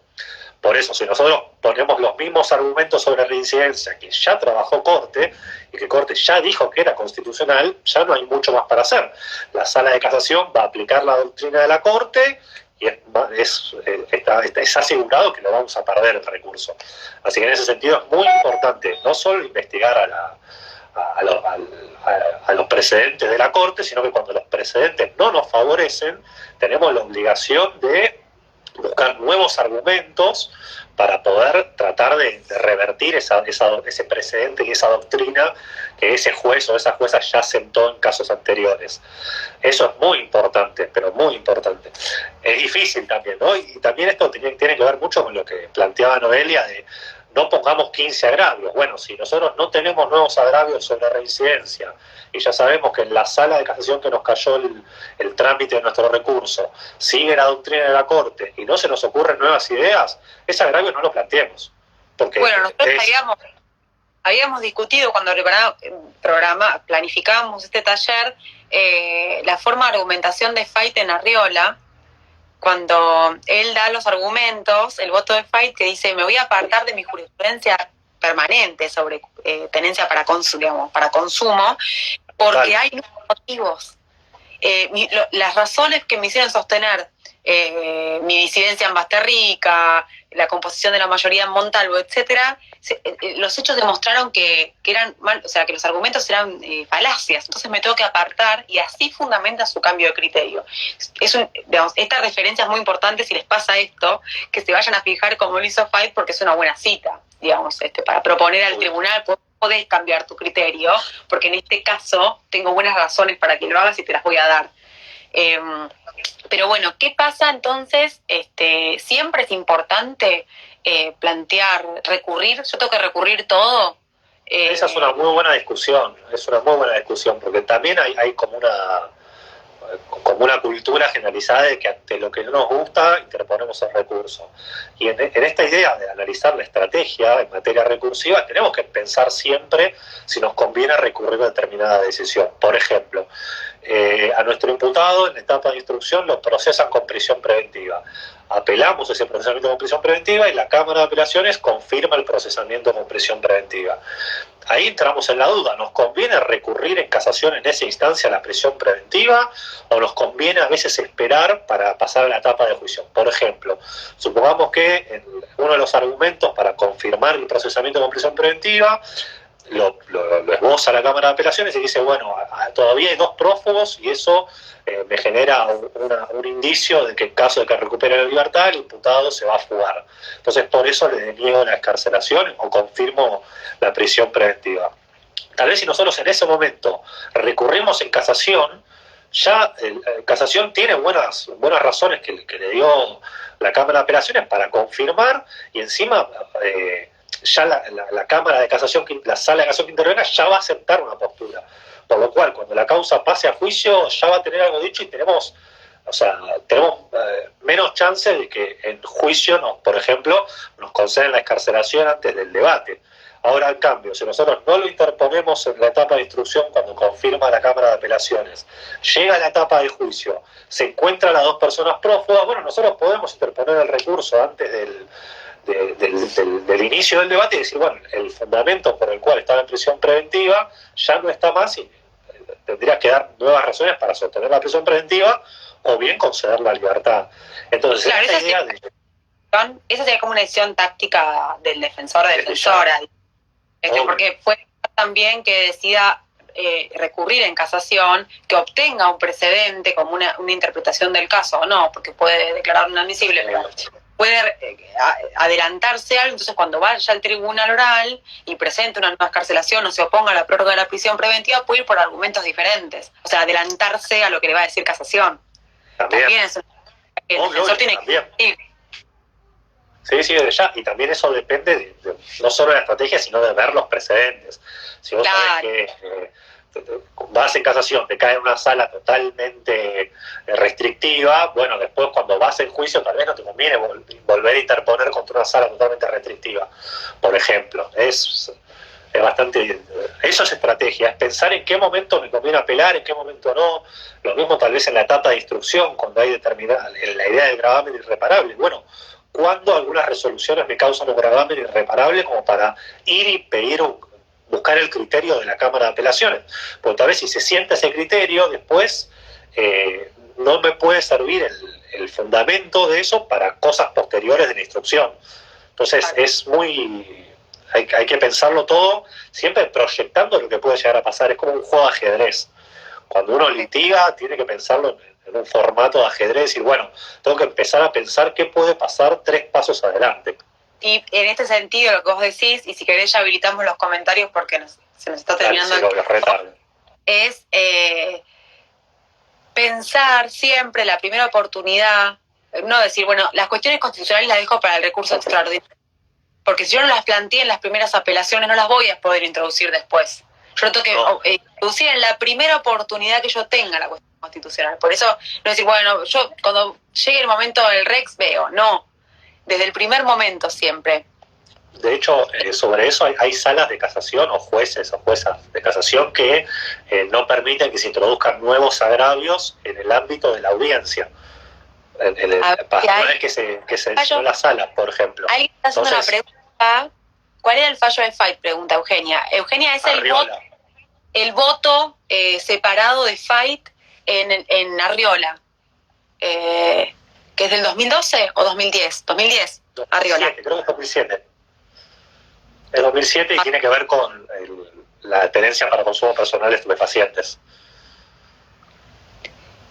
Por eso, si nosotros ponemos los mismos argumentos sobre reincidencia que ya trabajó Corte y que Corte ya dijo que era constitucional, ya no hay mucho más para hacer. La Sala de Casación va a aplicar la doctrina de la Corte y es asegurado que lo vamos a perder el recurso. Así que en ese sentido es muy importante no solo investigar a los precedentes de la Corte, sino que cuando los precedentes no nos favorecen, tenemos la obligación de buscar nuevos argumentos para poder tratar de revertir ese precedente y esa doctrina que ese juez o esa jueza ya sentó en casos anteriores. Eso es muy importante, pero muy importante. Es difícil también, ¿no? Y también esto tiene que ver mucho con lo que planteaba Noelia de no pongamos 15 agravios. Bueno, si nosotros no tenemos nuevos agravios sobre reincidencia y ya sabemos que en la sala de casación que nos cayó el trámite de nuestro recurso sigue la doctrina de la Corte y no se nos ocurren nuevas ideas, ese agravio no lo planteemos. Porque bueno, nosotros habíamos discutido cuando planificábamos este taller la forma de argumentación de Fait en Arriola, cuando él da los argumentos, el voto de Fait que dice me voy a apartar de mi jurisprudencia permanente sobre tenencia para consumo, porque hay nuevos motivos. Las razones que me hicieron sostener mi disidencia en Basterrica, la composición de la mayoría en Montalvo, etcétera, los hechos demostraron que eran mal, o sea, que los argumentos eran falacias. Entonces me tengo que apartar y así fundamenta su cambio de criterio. Esta referencia es muy importante si les pasa esto, que se vayan a fijar como lo hizo Fait, porque es una buena cita, digamos, para proponer al tribunal. Podés cambiar tu criterio, porque en este caso tengo buenas razones para que lo hagas y te las voy a dar. Pero bueno, ¿qué pasa entonces? Siempre es importante plantear, recurrir. Yo tengo que recurrir todo. Esa es una muy buena discusión, porque también hay como una cultura generalizada de que ante lo que no nos gusta interponemos el recurso. Y en esta idea de analizar la estrategia en materia recursiva tenemos que pensar siempre si nos conviene recurrir a determinada decisión. Por ejemplo, a nuestro imputado en la etapa de instrucción lo procesan con prisión preventiva. Apelamos ese procesamiento con prisión preventiva y la Cámara de Apelaciones confirma el procesamiento con prisión preventiva. Ahí entramos en la duda, ¿nos conviene recurrir en casación en esa instancia a la prisión preventiva o nos conviene a veces esperar para pasar a la etapa de juicio? Por ejemplo, supongamos que uno de los argumentos para confirmar el procesamiento con prisión preventiva lo esboza la Cámara de Apelaciones y dice, bueno, todavía hay 2 prófugos y eso me genera un indicio de que en caso de que recupere la libertad el imputado se va a fugar. Entonces por eso le deniego la excarcelación o confirmo la prisión preventiva. Tal vez si nosotros en ese momento recurrimos en casación, ya casación tiene buenas razones que le dio la Cámara de Apelaciones para confirmar y encima ya la Cámara de Casación, la Sala de Casación que intervenga, ya va a aceptar una postura. Por lo cual, cuando la causa pase a juicio, ya va a tener algo dicho y tenemos menos chance de que en juicio, por ejemplo, nos conceden la excarcelación antes del debate. Ahora, al cambio, si nosotros no lo interponemos en la etapa de instrucción cuando confirma la Cámara de Apelaciones, llega a la etapa de juicio, se encuentran las 2 personas prófugas, bueno, nosotros podemos interponer el recurso antes del inicio del debate y decir, bueno, el fundamento por el cual estaba en prisión preventiva ya no está más y tendría que dar nuevas razones para sostener la prisión preventiva o bien conceder la libertad. Entonces, claro, esta idea esa sería como una decisión táctica del defensor o defensora, porque puede también que decida recurrir en casación, que obtenga un precedente como una interpretación del caso o no, porque puede declarar inadmisible, pero puede adelantarse algo. Entonces cuando vaya al tribunal oral y presente una nueva excarcelación o se oponga a la prórroga de la prisión preventiva, puede ir por argumentos diferentes, o sea, adelantarse a lo que le va a decir casación. También es el defensor tiene que ir. Sí, desde ya. Y también eso depende no solo de la estrategia, sino de ver los precedentes. Si vos sabés que vas en casación, te cae en una sala totalmente restrictiva, bueno, después cuando vas en juicio tal vez no te conviene volver a interponer contra una sala totalmente restrictiva, por ejemplo. Es bastante... Eso es estrategia, es pensar en qué momento me conviene apelar, en qué momento no. Lo mismo tal vez en la etapa de instrucción, cuando hay determinada la idea del gravamen irreparable. Bueno, cuando algunas resoluciones me causan un gravamen irreparable como para ir y pedir buscar el criterio de la Cámara de Apelaciones. Porque tal vez si se siente ese criterio, después no me puede servir el fundamento de eso para cosas posteriores de la instrucción. Entonces es muy... Hay que pensarlo todo, siempre proyectando lo que puede llegar a pasar. Es como un juego de ajedrez. Cuando uno litiga, tiene que pensarlo en un formato de ajedrez, decir, bueno, tengo que empezar a pensar qué puede pasar 3 pasos adelante. Y en este sentido, lo que vos decís, y si querés ya habilitamos los comentarios porque se nos está terminando Dale, sí, lo retardo. es pensar siempre la primera oportunidad, no decir, bueno, las cuestiones constitucionales las dejo para el recurso extraordinario, porque si yo no las planteé en las primeras apelaciones, no las voy a poder introducir después. Yo tengo que introducir en la primera oportunidad que yo tenga la cuestión constitucional. Por eso, no decir, bueno, yo cuando llegue el momento del Rex veo, no, desde el primer momento siempre. De hecho, sobre eso hay salas de casación o jueces o juezas de casación que no permiten que se introduzcan nuevos agravios en el ámbito de la audiencia. Una vez que se llenó la sala, por ejemplo. Alguien está haciendo una pregunta. ¿Cuál era el fallo de Fait? Pregunta Eugenia. Eugenia, es el voto separado de Fait en Arriola, que es del 2012 o 2010. 2010, Arriola. Creo que es 2007. Es 2007 y tiene que ver con la tenencia para consumo personal de estupefacientes.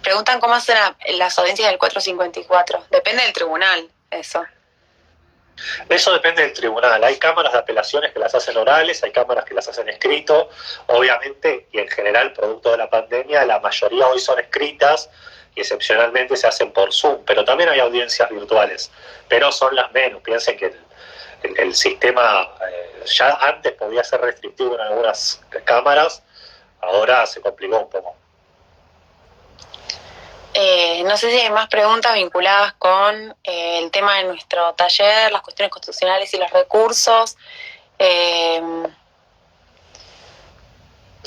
Preguntan cómo hacen las audiencias del 454. Depende del tribunal, eso. Eso depende del tribunal. Hay cámaras de apelaciones que las hacen orales, hay cámaras que las hacen escrito. Obviamente, y en general, producto de la pandemia, la mayoría hoy son escritas y excepcionalmente se hacen por Zoom. Pero también hay audiencias virtuales, pero son las menos. Piensen que el sistema ya antes podía ser restrictivo en algunas cámaras, ahora se complicó un poco. No sé si hay más preguntas vinculadas con el tema de nuestro taller, las cuestiones constitucionales y los recursos.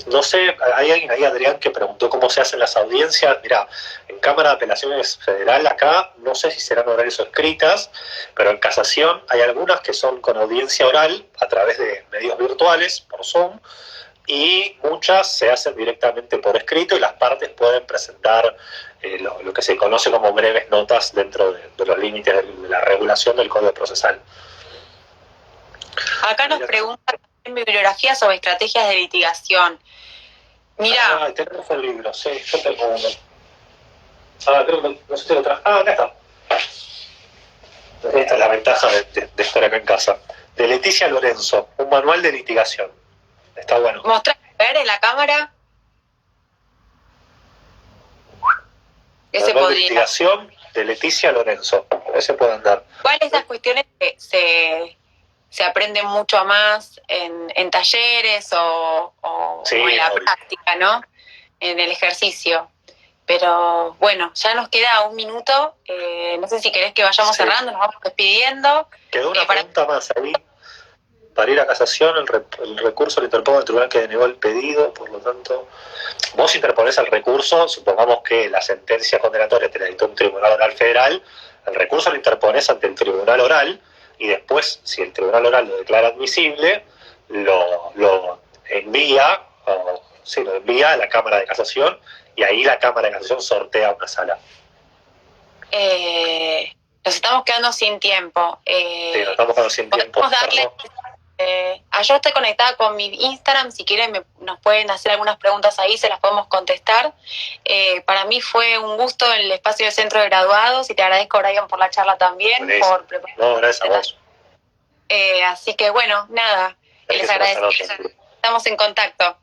No sé, hay alguien ahí, Adrián, que preguntó cómo se hacen las audiencias. Mirá, en Cámara de Apelaciones Federal acá, no sé si serán orales o escritas, pero en casación hay algunas que son con audiencia oral a través de medios virtuales, por Zoom, y muchas se hacen directamente por escrito y las partes pueden presentar lo que se conoce como breves notas dentro de los límites de la regulación del Código Procesal. Acá nos preguntan en bibliografía sobre estrategias de litigación. Mira. Tenemos el libro, sí, yo tengo uno. Creo que no sé si lo traje. Acá está. Esta es la ventaja de estar acá en casa. De Leticia Lorenzo, un manual de litigación. Está bueno. ¿Mostrás a ver en la cámara? Ese manual de litigación de Leticia Lorenzo. Ese puede andar. ¿Cuáles de esas cuestiones que se aprenden mucho más en talleres o en la práctica, ¿no? En el ejercicio. Pero bueno, ya nos queda un minuto. No sé si querés que vayamos cerrando, nos vamos despidiendo. Quedó una pregunta más ahí. Para ir a casación, el recurso lo interpone el tribunal que denegó el pedido, por lo tanto, vos interponés el recurso, supongamos que la sentencia condenatoria te la dictó un tribunal oral federal, el recurso lo interponés ante el tribunal oral y después, si el tribunal oral lo declara admisible, lo envía a la Cámara de Casación y ahí la Cámara de Casación sortea una sala. Nos estamos quedando sin tiempo. Sí, nos estamos quedando sin tiempo. Yo estoy conectada con mi Instagram, si quieren nos pueden hacer algunas preguntas ahí, se las podemos contestar. Para mí fue un gusto en el espacio del Centro de Graduados y te agradezco, Brian, por la charla también. No, gracias a vos. Así que bueno, nada, les agradezco. Estamos en contacto.